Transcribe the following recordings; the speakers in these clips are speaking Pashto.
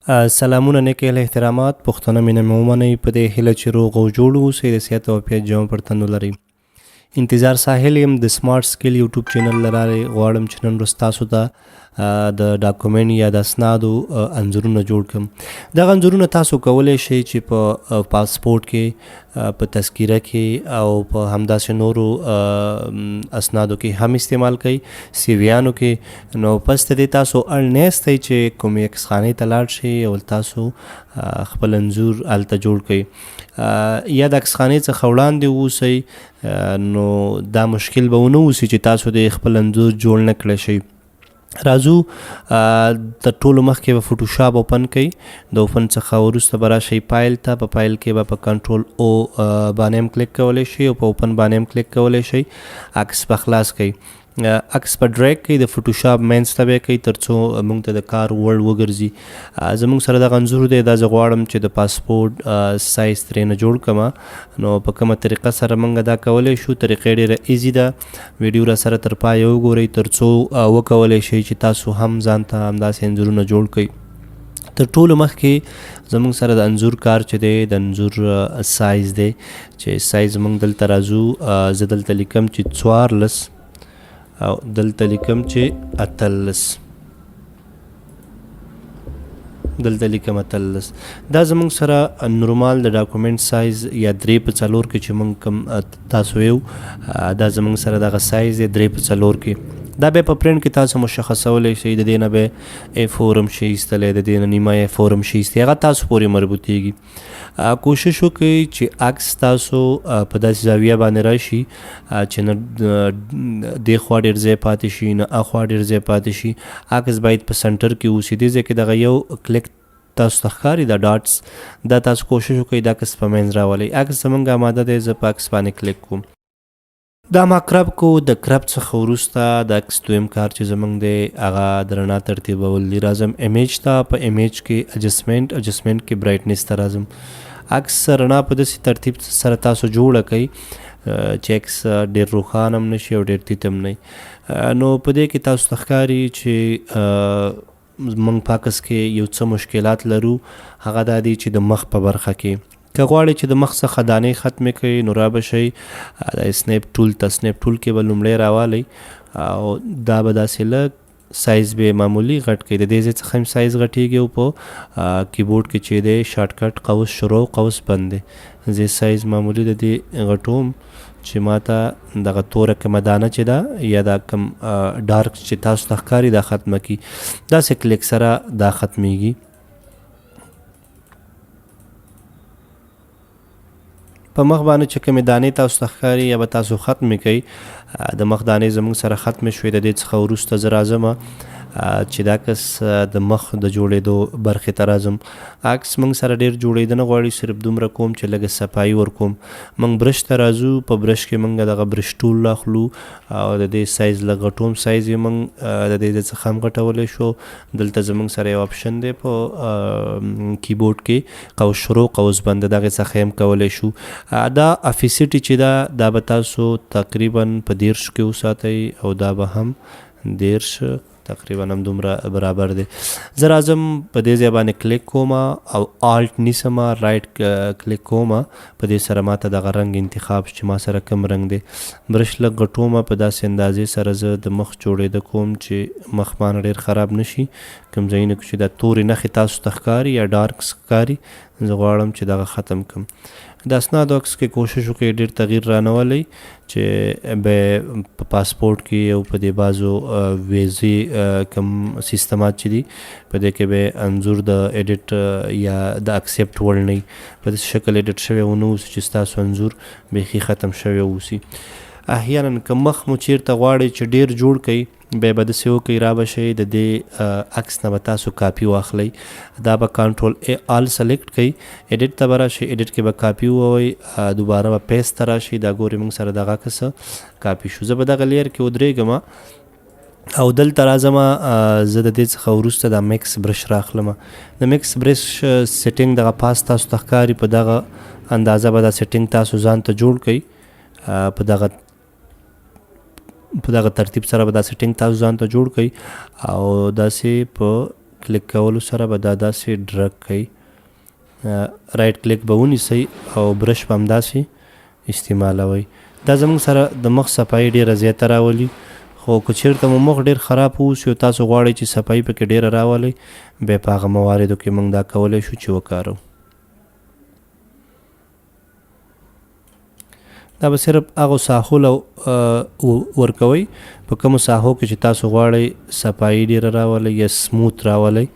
سلامونه نیک اهل احترامات پښتانه مینه مې ومنئ په دې هیله چې روغ او جوړ اوسئ د صحت او عافیت جامه پر تن ولرئ. انتظار ساحل یم د سمارټ سکل یوټیوب چینل له لارې غواړم چې نن ورځ تاسو ته د ډاکومنټ یا د اسنادو انځورونه جوړ کړم. دغه انځورونه تاسو کولی شئ چې په پاسپورټ کې، په تذکیره کې او په همداسې نورو اسنادو کې هم استعمال کړئ، سیویانو کې. نو پس د دې تاسو اړ نیستی چې کومې عکس خانې ته لاړ شئ او تاسو خپل انځور هلته جوړ کړئ. یا د عکس خانې څخه وړاندې واوسئ نو دا مشکل به ونه اوسي چې تاسو د خپل انځور جوړ نه کړی شئ. راځو تر ټولو مخکې به فوټوشاپ اوپن کړئ. د اوپن څخه وروسته به راشئ فایل ته. په فایل کې به په کنټرول او باندې هم کلیک کولی شئ او په اوپن باندې هم کلیک کولی شئ. عکس به خلاص کړئ. عکس په ډریګ کړئ، د فوټوشاپ مینس ته به یې کړئ تر څو موږ ته د کار وړ وګرځي. زموږ سره دغه انځور دی، دا زه غواړم چې د پاسپورټ سایز ترېنه جوړ کړمه. نو په کومه طریقه سره موږ دا کولی شو؟ طریقې ډېره ایزي ده. ویډیو را سره تر پایه وګورئ تر څو وکولی شئ چې تاسو هم ځان ته همداسې انځورونه جوړ کړئ. تر ټولو مخکې زموږ سره د انځور کار چې دی، د انځور سایز دی، چې سایز موږ دلته راځو. زه دلته لیکم چې 14 او دلته لیکم چې 18. دلته لیکم 18. دا زموږ سره نورمال د ډاکومنټ سایز یا 3 په 4 کې چې موږ کوم تاسو یو، دا زموږ سره دغه سایز دی 3 په 4 کې. دا به په پرنټ کې تاسو مشخصولی شئ. د دې نه به A4 هم شي ایستلی، د دې نه نیمه A4 هم شي ایستلی، هغه تاسو پورې مربوطیږي. کوشش وکړئ چې عکس تاسو په داسې زاویه باندې راشي چې نه دې خوا ډېر ځای پاتې شي نه اخوا ډېر ځای پاتې شي. عکس باید په سنټر کې اوسي. دې ځای کې دغه یو کلیک تاسو ته ښکاري، دا ډاټس، دا تاسو کوشش وکړئ دا عکس په منځ راولئ. عکس زموږ اماده دی، زه په عکس باندې کلیک کوم. دا ما کرب کو. د کرب څخه وروسته د عکس دویم کار چې زموږ دی هغه د رڼا ترتیبول دي. راځم امیج ته. په امیج کې اجسټمنټ کې برایټنس ته راځم. عکس رڼا په داسې ترتیب سره تاسو جوړه کړئ چې عکس ډېر روښانه هم نه شي او ډېر تیت هم نه. نو په دې کې تاسو ته ښکاري چې موږ په عکس کې یو څه مشکلات لرو. هغه دا دی چې د مخ په برخه کې که غواړئ چې د مخ څخه دانې ختمې کړئ نو را به شئ د سنیپ ټول ته. سنیپ ټول کې به لومړی راوالی او دا به داسې لږ سایز به معمولی غټ کړئ. د دې ځای څخه هم سایز غټیږي او په کیبورډ کې چې دی شارټکټ قوس شروع قوس بند دی. زه سایز معمولی د دې غټوم چې ما ته دغه توره کومه دانه چې ده یا دا کم ډارک چې تاسو ته ښکاري دا ختمه کړي. داسې کلیک سره دا ختمیږي. په مخ باندې چې کومې دانې تاسو ته ښکاري یا به تاسو ختمې کوئ. د مخ دانې زموږ سره ختمې شوې. د دې څخه وروسته زه راځم چې دا عکس د مخ د جوړېدو برخې ته راځم. عکس موږ سره ډېر جوړېده نه غواړي، صرف دومره کوم چې لږه صفایي ورکوم. موږ برش ته راځو. په برش کې موږ دغه برش ټول اخلو او د دې سایز لږ غټوم. سایز یې موږ د دې څخه هم غټولی شو. دلته زموږ سره یو اپشن دی په کیبورډ کې قوس شروع قوس بند، دغې څخه هم کولی شو. دا افیسیټي چې دا به تاسو تقریبا په 30 کې وساتئ او دا به هم 30 تقریبا هم دومره برابر دی. زه راځم په دې ځای باندې کلیک کوم او آلټ نیسم، رایټ کلیک کوم. په دې سره ماته دغه رنګ انتخاب چې ما سره کوم رنګ دی. برش لږ غټوم. په داسې اندازې سره زه د مخ جوړېده کوم چې مخ باندې ډېر خراب نشي. کوم ځایونه کې چې دا تورې نښې تاسو ته ښکاري یا ډارک ښکاري زه غواړم چې دغه ختم کړم. د اسنادو عکس کې کوشش وکړئ ډېر تغییر رانولئ چې به په پاسپورټ کې او په دې بعضو ویزې کوم سیستمات چې دي په دې کې به انځور د ایډیټ یا د اکسپټ وړ نه وي. په داسې شکل ایډیټ شوی ونه اوسي چې ستاسو انځور بیخي ختم شوی اوسي. احیانا که مخ مو چیرته غواړئ چې ډېر جوړ کړئ بیا به داسې وکړئ را به شئ د دې عکس نه به تاسو کاپي واخلئ. دا به کنټرول آل سلیکټ کړئ. ایډیټ ته به راشئ. ایډیټ کې به کاپي ووایئ. دوباره به پیسټ ته راشئ. دا ګورئ موږ سره دغه عکس کاپي شو. زه به دغه لیر کې ودرېږم او دلته راځم. زه د دې څخه وروسته دا میکس برش راخلم. د میکس برش سیټینګ دغه پاس تاسو ته ښکاري. په دغه اندازه به دا سیټینګ تاسو ځان ته جوړ کړئ. په دغه ترتیب سره به دا سیټینګ تاسو ځان ته جوړ کړئ او داسې په کلیک کولو سره به دا داسې ډرګ کوي. رایټ کلیک به ونیسئ او برش به همداسې استعمالوئ. دا زموږ سره د مخ صفایي ډېره زیاته راولي. خو که چېرته مو مخ ډېر خراب اوسي او تاسو غواړئ چې صفایي پکې ډېره راولئ، بیا په هغه مواردو کې موږ دا کولی شو چې وکارو. دا به صرف هغو ساحو له ورکوئ په کومو ساحو کې چې تاسو غواړئ صفایي ډېره راولئ یا سموت راولئ.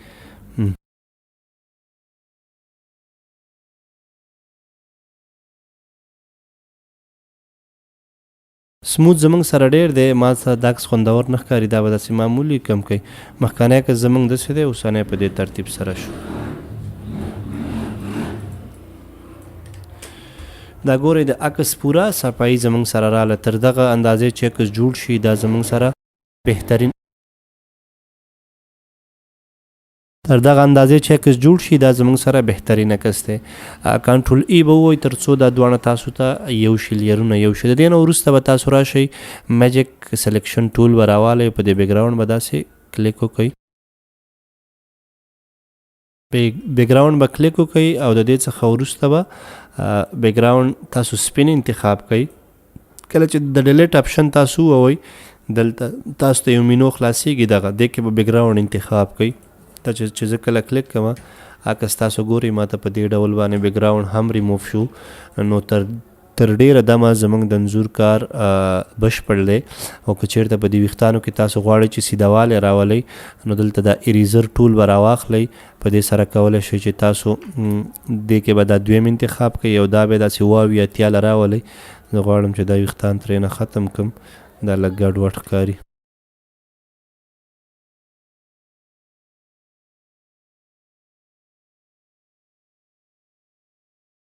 سموت زمونږ سره ډېر دی، ما ته دا عکس خوندور نه ښکاري، دا به داسې معمولي کم کوي. مخکانی عکس زمونږ داسې دی، اوسنی په دې ترتیب سره شو. دا ګورئ د عکس پوره صفایي زمونږ سره راله. تر دغه اندازې چې عکس جوړ شي دا زمونږ سره بهترین عکس دی. کنټرول ای به ووایي تر څو دا دواړه تاسو ته یو شي لیرونه یو شي. د دې نه وروسته به تاسو راشئ میجیک سلیکشن ټول به راوالی، په دې بیکګراونډ به داسې کلیک وکئ. بیکګراونډ به کلیک وکئ او د دې څخه وروسته به بیکګراونډ تاسو سپین انتخاب کئ. کله چې د ډیلیټ اپشن تاسو ووئ دلته تاسو ته یو مینو خلاصیږي، دغه دې کې به بیکګراونډ انتخاب کئ. ته چې زه کله کلیک کوم عکس تاسو ګورئ ما ته په دې ډول باندې بیکګراونډ هم ریموف شو. نو تر ډیره دمه زموږ د انځور کار بشپړ دی. او که چیرته په دې ویښتانو کې تاسو غواړئ چې سیدهوالی راولئ نو دلته دا اریزر ټول به راواخلئ. په دې سره کولی شئ چې تاسو دې کې به دا دویم انتخاب کړئ او دا به داسې واو یا اتیا راولئ. زه غواړم چې دا ویښتان ترېنه ختم کړم، دا لږ ګډ وډ ښکاري.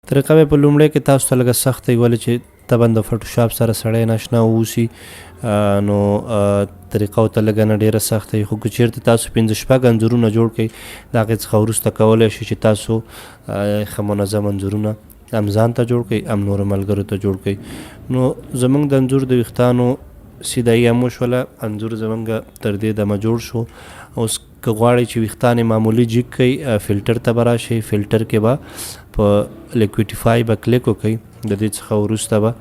طریقه به په لومړی کې تاسو ته لږه سخته وي، ولې چې طبعا د فوټوشاپ سره سړی ناشنا واوسي نو طریقه ورته لږه نه ډېره سخته وي. خو که چېرته تاسو 5-6 انځورونه جوړ کړئ د هغې څخه وروسته کولی شئ چې تاسو ښه منظم انځورونه هم ځان ته جوړ کړئ هم نورو ملګرو ته جوړ کړئ. نو زموږ د انځور د ویښتانو سیدایي هم وشوله، انځور زموږ تر دې دمه جوړ شو. اوس که غواړئ چې ویښتان یې معمولي جیګ کړئ فلټر ته به راشئ. فلټر کې به په لیکویډیفای به کلیک وکړئ. د دې څخه وروسته به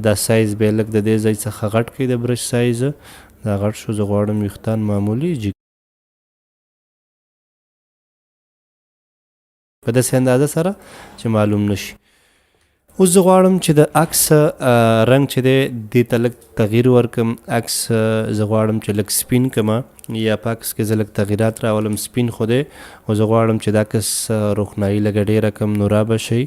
دا سایز به یې لږ د دې ځای څخه غټ کړئ، د برش سایز دا غټ شو. زه غواړم ویښتان معمولي جیګ په داسې اندازه سره چې معلوم نشي. اوس زه غواړم چې د عکس رنګ چې دی دې ته لږ تغییر ورکړم. عکس زه غواړم چې لږ سپین کړم یا په عکس کې زه لږ تغییرات راولم. سپین خو دی او زه غواړم چې د عکس روښنایي لږه ډېره کړم. نو را به شئ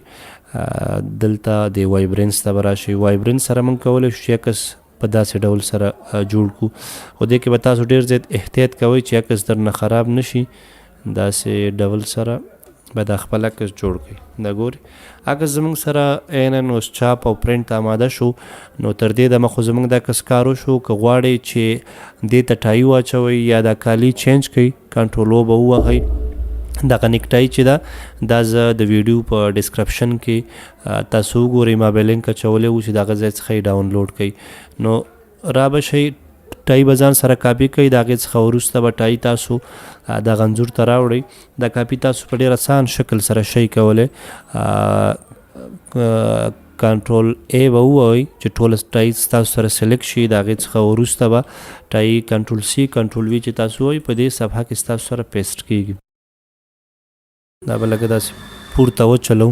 دلته د وایبرنس ته به راشئ. وایبرنس سره موږ کولی شو چې عکس په داسې ډول سره جوړ کړو. خو دې کې به تاسو ډېر زیات احتیاط کوئ چې عکس درنه خراب نشي. داسې ډول سره به دا خپل عکس جوړ کړئ. دا ګورئ عکس زموږ سره عیناً اوس چاپ او پرنټ آماده شو. نو تر دې دمه خو زموږ د عکس کار وشو. که غواړئ چې دې ته ټایي واچوئ یا دا کالي چینج کړئ کنټرول او به ووهئ. دغه نیکټای چې دا زه د ویډیو په ډسکرپشن کې تاسو وګورئ، ما به لینک اچولی و چې د هغه ځای څخه یې ډاونلوډ کړئ. نو را به شئ ټای به ځان سره کاپي کړئ. د هغې څخه وروسته به ټای تاسو دغه انځور ته راوړئ. دا کاپي تاسو په ډېر اسان شکل سره شئ کولی. کنټرول ای به ووایئ چې ټوله ټای تاسو سره سلیکټ شي. د هغې څخه وروسته به ټای کنټرول سی کنټرول وي چې تاسو وایئ په دې صفحه کې ستاسو سره پیسټ کېږي. دا به لږه داسې پورته وچلو.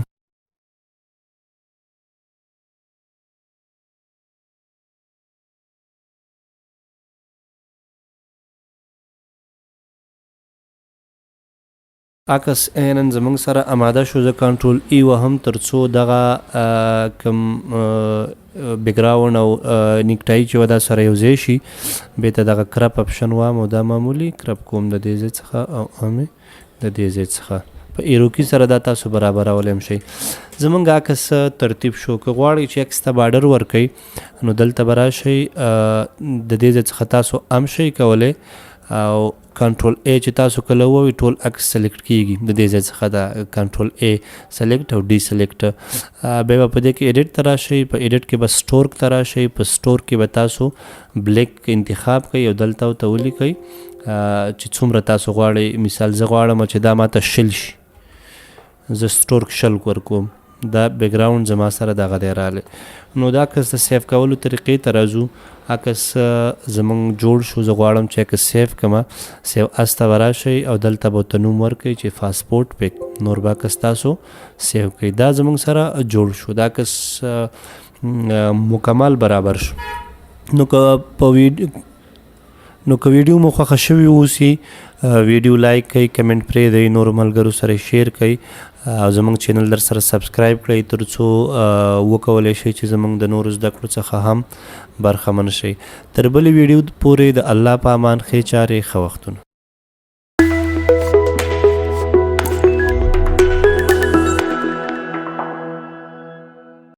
عکس عیناً زموږ سره آماده شو. زه کنټرول ای وهم تر څو دغه کوم بیکګراونډ او نیکټای چې دا سره یو ځای شي. بیا ته دغه کرپ اپشن وام او دا معمولي کرپ کوم د دې ځای څخه او همې د دې ځای څخه په ایروکي سره دا تاسو برابرولی هم شئ. زموږ عکس ترتیب شو. که غواړئ چې عکس ته بارډر ورکئ نو دلته به راشئ. د دې ځای څخه تاسو ام شئ کولی او کنټرول A چې تاسو کله ووي ټول عکس سلیکټ کیږي د دې ځای څخه دا کنټرول A سلیکټ او D سلیکټ. بیا په دې کې ایډیټ ته راشئ، په ایډیټ کې به سټور ته راشئ، په سټور کې به تاسو بلیک انتخاب کوئ او دلته ورته ولیکئ چې څومره تاسو غواړئ. مثال زه غواړم چې دا ماته 100 شي، زه سټور کې 100 ورکوم، دا بیک ګراوند زما سره دغه دی راغلی. نو دا عکس د سیف کولو طریقې ته راځو. عکس زمونږ جوړ شو، زه غواړم چې عکس سیف کړم. سیو اس ته به راشئ او دلته به ورته نوم ورکړئ چې پاسپورټ پیک. نور به عکس تاسو سیو کړئ. دا زمونږ سره جوړ شو، دا عکس مکمل برابر شو. نو که ویډیو مو خوښه شوي اوسي، ویډیو لایک کړئ، کمنټ پرېږدئ، نورو ملګرو سره شیر کړئ او زمونږ چینل در سره سبسکرایب کړئ تر څو وکولی شئ چې زمونږ د نورو زده کړو څخه هم برخمن شئ. تر بلې ویډیو پورې د الله په امان، ښې چارې، ښه وختونه.